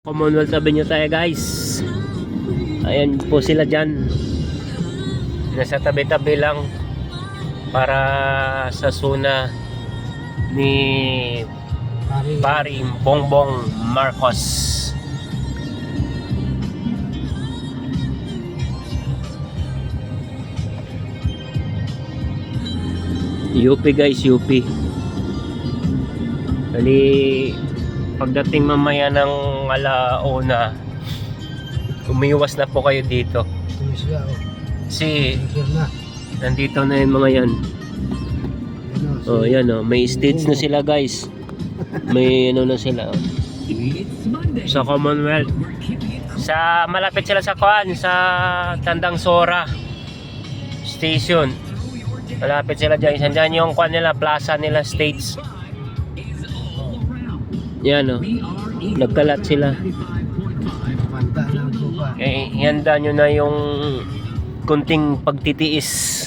Commonwealth Avenue tayo guys. Ayan po sila dyan. Nasa tabi-tabi lang para sa suna ni Paring Bongbong Marcos. UP guys, UP. Bali, pagdating mamaya ng alauna, umiwas na po kayo dito. Kasi nandito na yung mga yan. Oh, yan oh, may stage na sila guys. May ano na sila. Sa Commonwealth. Sa malapit sila sa Kuan, sa Tandang Sora Station. Malapit sila dyan. Diyan yung Kuan nila, plaza nila, states. Yan o, nagkalat sila. Ihanda nyo na yung kunting pagtitiis